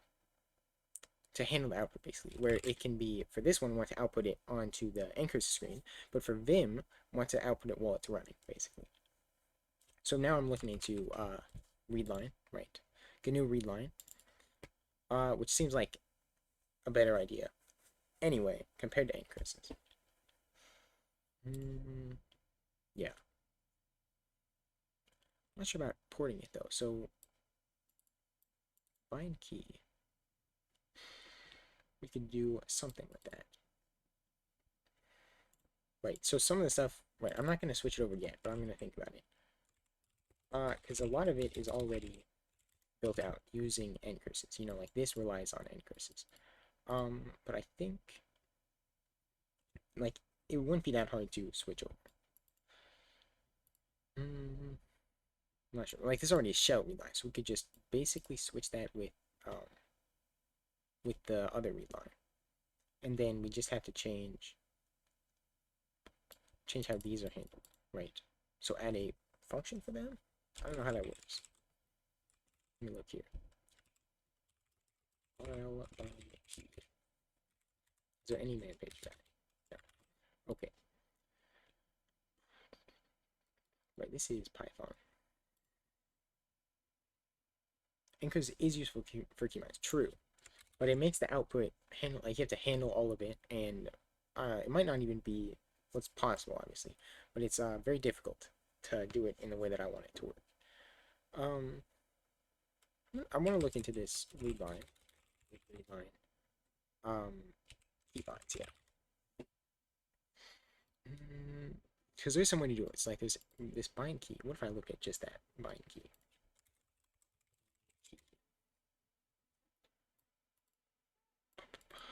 handle the output, basically, where it can be, for this one, want to output it onto the Ncurses screen, but for Vim, want to output it while it's running, basically. So now I'm looking into readline, right? GNU readline, which seems like a better idea. Anyway, compared to Ncurses. Yeah. I'm not sure about porting it, though. So, bind key. We could do something with that. Right, so some of the stuff, right, I'm not going to switch it over yet, but I'm going to think about it. Because a lot of it is already built out using Ncurses. You know, like this relies on Ncurses. But I think, like, it wouldn't be that hard to switch over. I'm not sure. Like, there's already a shell readline, so we could just basically switch that with the other readline. And then we just have to change how these are handled, right? So add a function for them? I don't know how that works. Let me look here. File is there any man page for that? No. Okay. Right, this is Python. Ncurses is useful for keybinds, true. But it makes the output handle, like you have to handle all of it, and it might not even be what's possible, obviously, but it's very difficult to do it in the way that I want it to work. I want to look into this readline, keybinds, yeah. Because there's some way to do it. It's like there's this bind key. What if I look at just that bind key?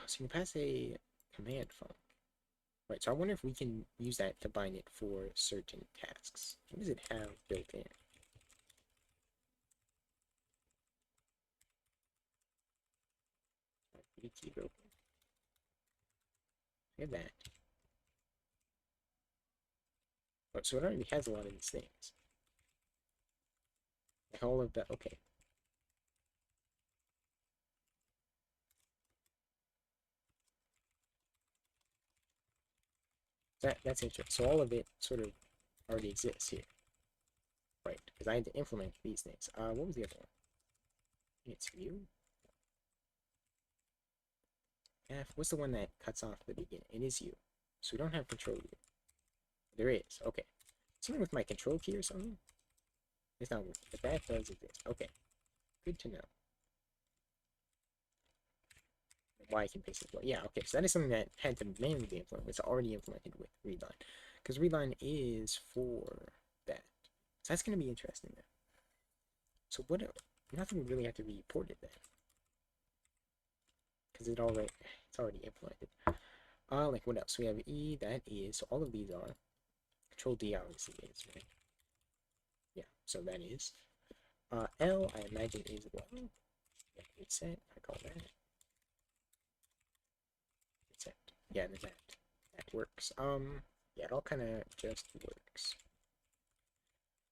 So you can pass a command func. Right, so I wonder if we can use that to bind it for certain tasks. What does it have built in? Key built in. We have that. But so it already has a lot of these things. Like all of the okay. That's interesting. So all of it sort of already exists here. Right, because I had to implement these things. What was the other one? It's view. F. What's the one that cuts off the beginning? It is U. So we don't have control U. There is. Okay. Something with my control key or something? It's not working. But that does exist. Okay. Good to know. Why I can paste it. Well, yeah, okay. So that is something that had to manually be implemented. It's already implemented with readline. Because readline is for that. So that's going to be interesting then. So what? Nothing would really have to be ported then. Because it's already implemented. Like what else? We have E, that is, so all of these are. Control D obviously is, right? Yeah, so that is. L, I imagine is well. Yeah, reset, I call that. Reset. Yeah, that works. Yeah, it all kind of just works.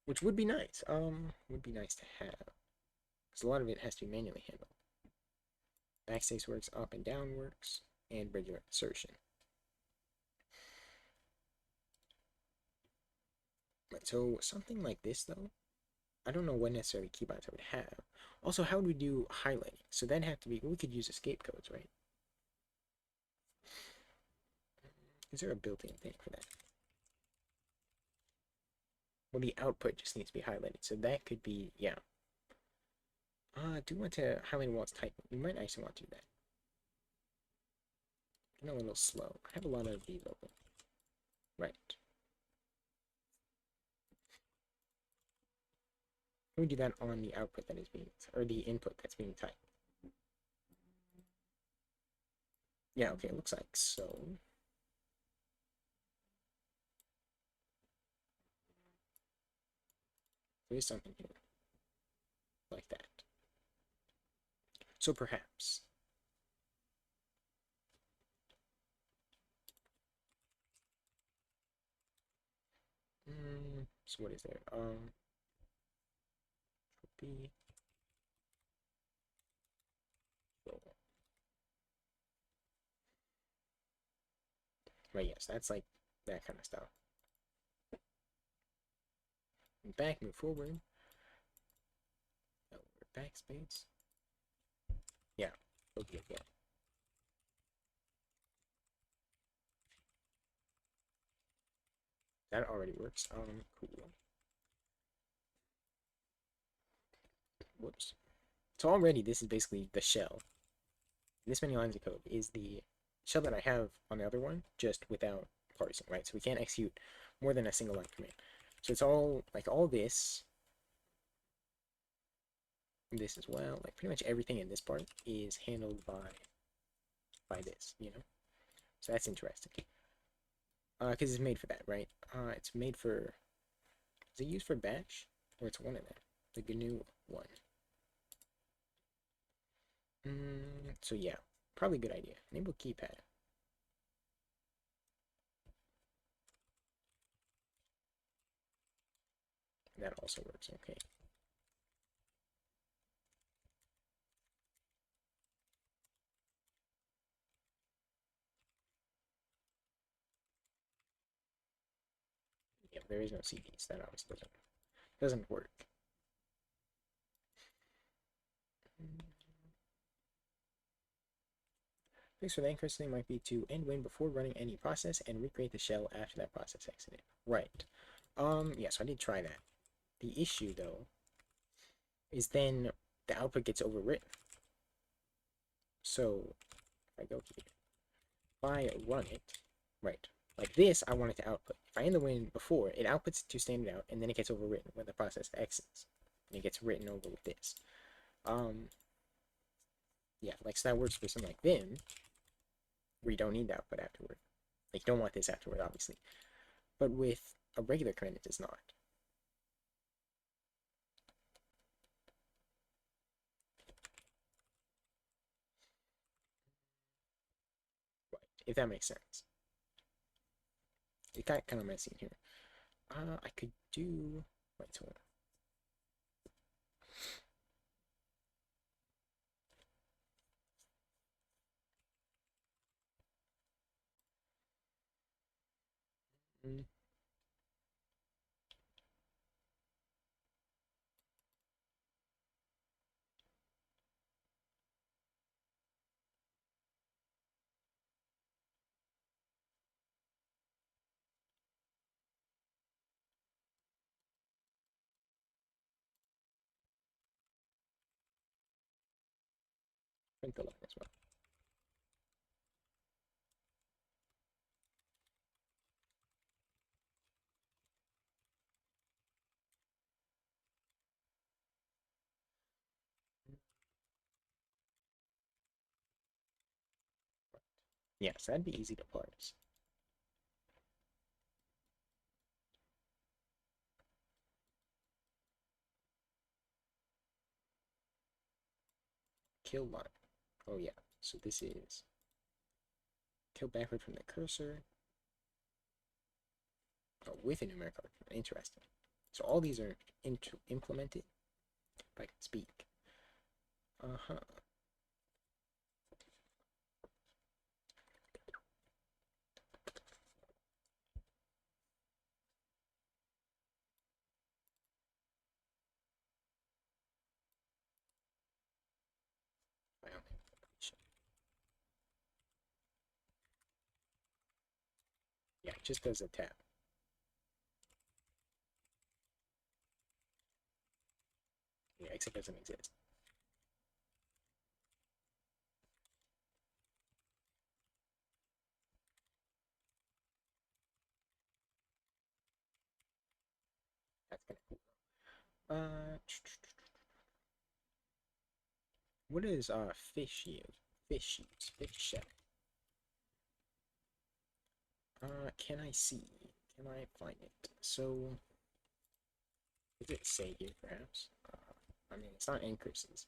Which would be nice. Would be nice to have. Because a lot of it has to be manually handled. Backspace works, up and down works, and regular insertion. Right, so something like this though, I don't know what necessarily keybinds I would have. Also, how would we do highlighting? So that'd have to be, we could use escape codes, right? Is there a built-in thing for that? Well, the output just needs to be highlighted. So that could be, yeah. I do want to highlight while it's typing. We might actually want to do that. I'm a little slow. I have a lot of these open. Right. We do that on the output that is being, or the input that's being typed. Yeah, okay, it looks like so. There's something here. Like that. So perhaps. So what is there? Be right, yes, that's like that kind of stuff. Move back, move forward. Backspace. Yeah, okay, yeah. That already works. Cool. Whoops. So already this is basically the shell. This many lines of code is the shell that I have on the other one, just without parsing, right? So we can't execute more than a single line command. So it's all like all this as well, like pretty much everything in this part is handled by this, you know. So that's interesting. Because it's made for that, right? It's made for. Is it used for batch, or it's one of them? The GNU one. So yeah, probably a good idea. Enable keypad. That also works. Okay. Yeah, there is no CDs. That obviously doesn't work. Fix for the Ncurses thing might be to end win before running any process and recreate the shell after that process exited. Right. Yeah, so I did try that. The issue though is then the output gets overwritten. So if I go here, if I run it, right, like this, I want it to output. If I end the win before, it outputs to standard out, and then it gets overwritten when the process exits. And it gets written over with this. Yeah, like so that works for something like Vim, where you don't need the output afterward. Like you don't want this afterward, obviously. But with a regular command, it does not. Right, if that makes sense. It got kind of messy in here. I could do. Wait, hold on. Print the line as well. Yes, that'd be easy to parse. Kill line. Oh yeah. So this is kill backward from the cursor. Oh, with a numeric argument. Interesting. So all these are implemented, if I can speak. Uh-huh. Yeah, just as a tab. except it doesn't exist. That's kind of cool. What is fish yield? Fish use. Fish shell. Can I see? Can I find it? So, does it say here, perhaps? I mean, it's not Ncurses.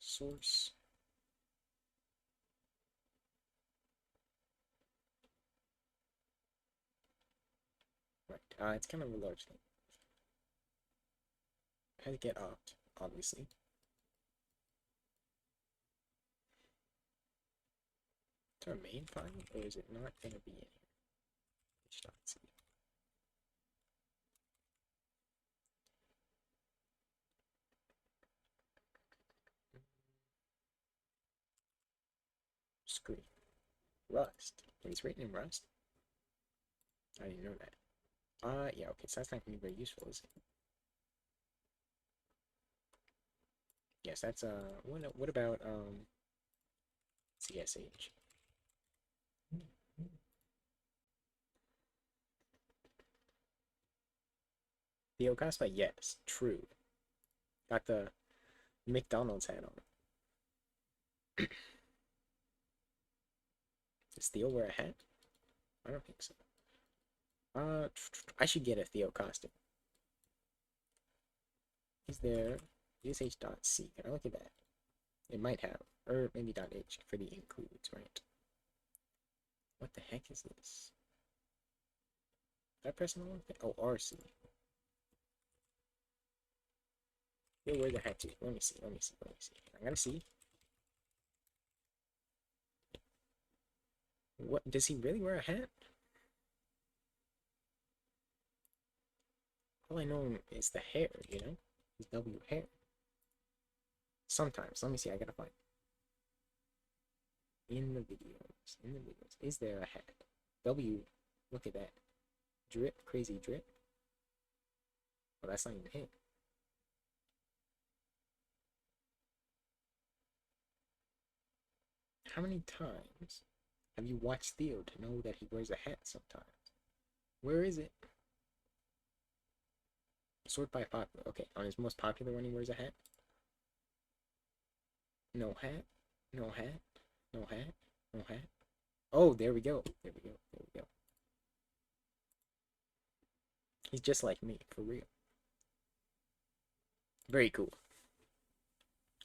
Source. Right. It's kind of a large thing. How to get opt, obviously. To our main file, or is it not going to be in here? H.c. Screen. Rust. Wait, it's written in Rust? I didn't know that. Yeah, okay, so that's not going to be very useful, is it? Yes, that's, what about, CSH? The Ocaspa, yes, true. Got the McDonald's hat on. Does Theo wear a hat? I don't think so. I should get a Theo costume. Is there ush.c? Can I look at that? It might have, or maybe .h for the includes, right? What the heck is this? Did I press on the wrong thing? Oh, RC. Yo, where's the hat to? Let me see. I gotta see. What, does he really wear a hat? All I know is the hair, you know? His W hair. Sometimes. Let me see, I gotta find. In the videos. Is there a hat? W, look at that. Drip, crazy drip. Well, that's not even him. How many times have you watched Theo to know that he wears a hat sometimes? Where is it? Sort by popular. Okay, on his most popular one, he wears a hat. No hat. No hat. No hat. No hat. Oh, there we go. There we go. There we go. He's just like me, for real. Very cool.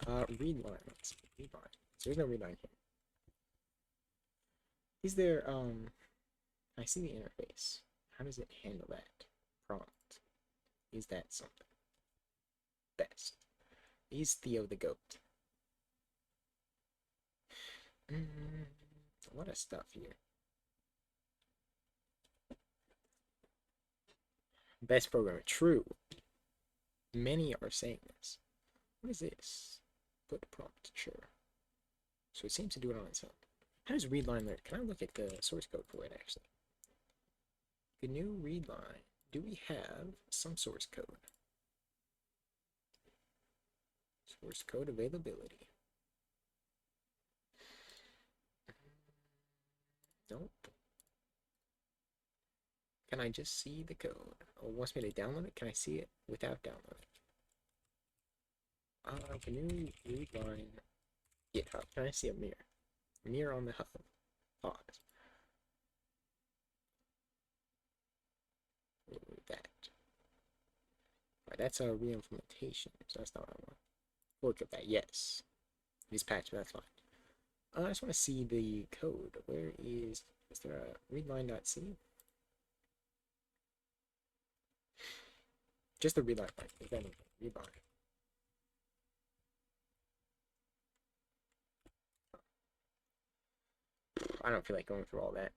Read line. Let's see. Read line. So there's no read line here. Is there, I see the interface. How does it handle that? Prompt. Is that something? Best. Is Theo the goat? A lot of stuff here. Best programmer. True. Many are saying this. What is this? Put prompt. Sure. So it seems to do it on its own. How does readline learn? Can I look at the source code for it, actually? The new readline. Do we have some source code? Source code availability. Nope. Can I just see the code? Oh, it wants me to download it? Can I see it without downloading? The new readline GitHub. Can I see a mirror? Mirror on the hub. Pause. That. Right, that's a re-implementation, so that's not what I want. Fork of that, yes. It is patched, but that's fine. I just want to see the code. Where is there a readline.c? Just the readline part. Is that anything? Readline. I don't feel like going through all that.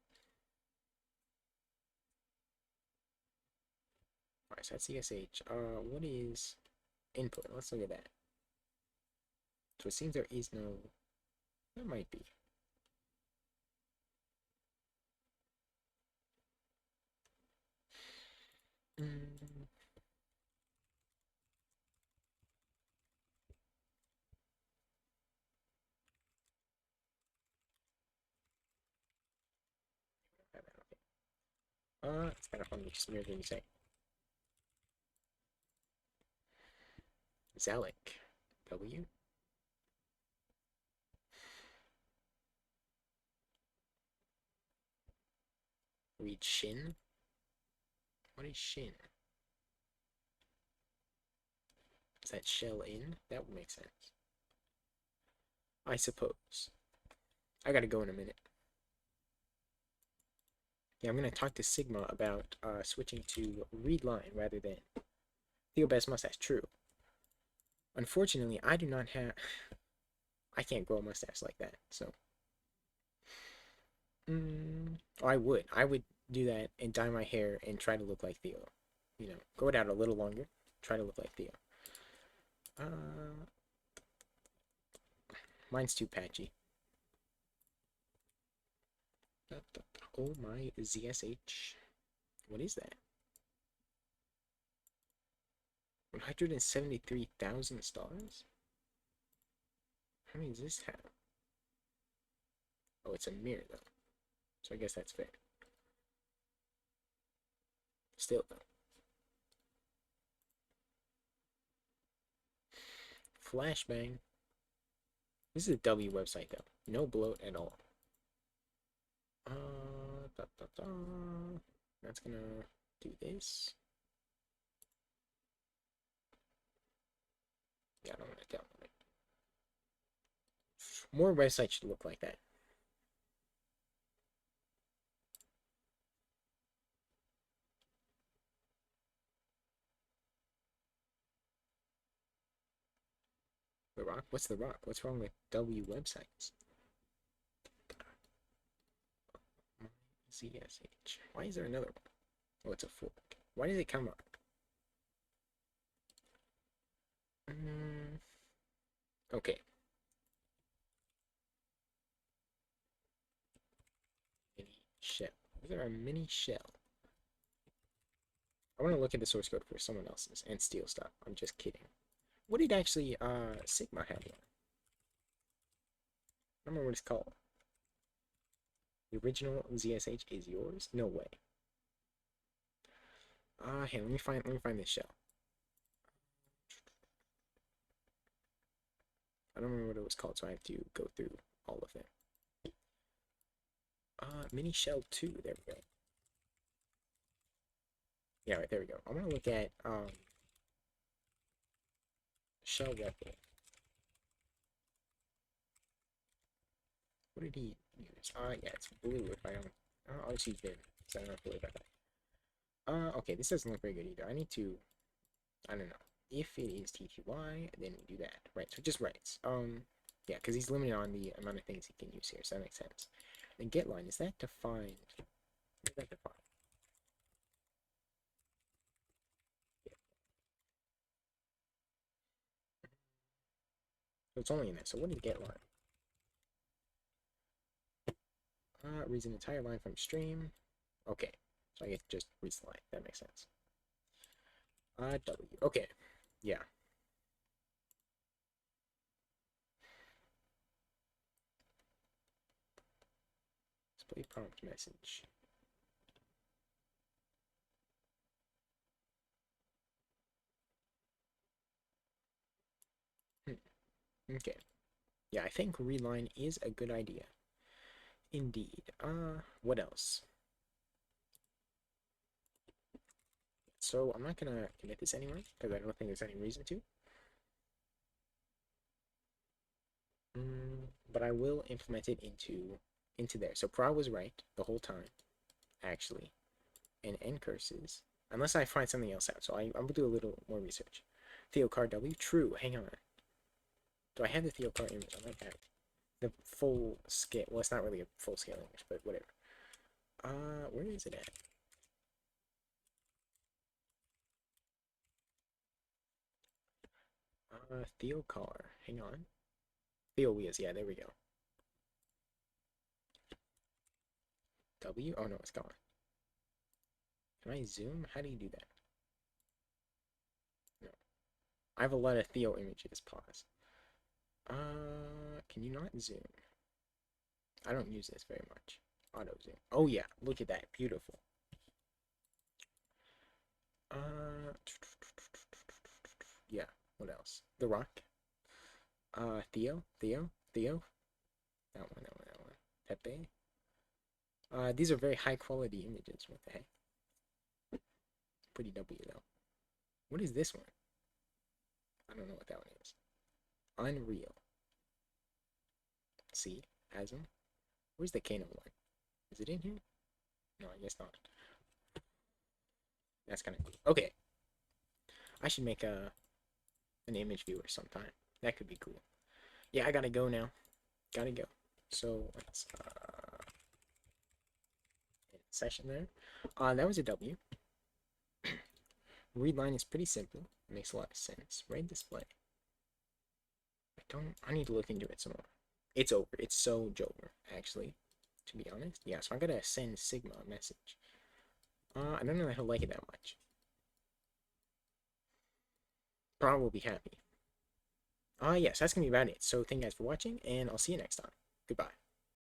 Alright, so that's CSH. What is input? Let's look at that. So it seems there is no... There might be. It's kind of fun to just hear what you say. Zalek. W. Read shin. What is shin? Is that shell in? That would make sense. I suppose. I gotta go in a minute. Yeah, I'm gonna talk to Sigma about switching to readline rather than Theo Best Mustache. True. Unfortunately, I do not have. I can't grow a mustache like that, so. Oh, I would. I would do that and dye my hair and try to look like Theo. You know, grow it out a little longer. Try to look like Theo. Mine's too patchy. Oh my ZSH. What is that? 173,000 stars? How many does this have? Oh, it's a mirror though. So I guess that's fair. Still though. Flashbang. This is a W website though. No bloat at all. Da, da, da. That's gonna do this. Yeah, I don't want to download it. More websites should look like that. The Rock? What's The Rock? What's wrong with W websites? ZSH. Why is there another one? Oh, it's a fork. Why does it come up? Okay. Mini shell. Is there a mini shell? I want to look at the source code for someone else's and steal stuff. I'm just kidding. What did actually Sigma have one? I don't remember what it's called. The original ZSH is yours? No way. Hey, let me find this shell. I don't remember what it was called, so I have to go through all of them. Mini shell 2, there we go. Yeah, right, there we go. I'm gonna look at shell record. What did he use? Yeah, it's blue if I don't. I'll just use bin, so I don't have to worry about that. Okay, this doesn't look very good either. I need to, I don't know. If it is TTY, then we do that. Right, so it just writes. Yeah, because he's limited on the amount of things he can use here, so that makes sense. And get line, is that defined? What is that defined? Yeah. So it's only in there. So what is get line? Reads an entire line from stream. Okay, so I get just reads the line. That makes sense. W. Okay, yeah. Display prompt message. Okay. Yeah, I think readline is a good idea. Indeed. What else? So I'm not gonna commit this anyway, because I don't think there's any reason to. But I will implement it into there. So Pra was right the whole time, actually. And Ncurses. Unless I find something else out. So I'm gonna do a little more research. Theocard W. True. Hang on. Do I have the Theocard image? I might have the full scale. Well, it's not really a full scale image, but whatever. Where is it at? Theocar. Hang on. Theowias. Yeah, there we go. W? Oh no, it's gone. Can I zoom? How do you do that? No. I have a lot of Theo images. Pause. Can you not zoom? I don't use this very much. Auto zoom. Oh yeah, look at that. Beautiful. Uh, yeah. What else? The Rock. Theo. That one. Pepe. These are very high quality images. What the heck? Pretty W though. What is this one? I don't know what that one is. Unreal. See, Asm. Where's the Kano one? Is it in here? No, I guess not. That's kind of cool. Okay, I should make an image viewer sometime. That could be cool. Yeah, I gotta go now. Gotta go. So let's session there. That was a W. Readline is pretty simple. It makes a lot of sense. Red display. I need to look into it some more. It's over. It's so over, actually, to be honest. Yeah, so I gotta send Sigma a message. I don't know if he'll like it that much. Probably will be happy. Yes, that's gonna be about it. So thank you guys for watching, and I'll see you next time. Goodbye.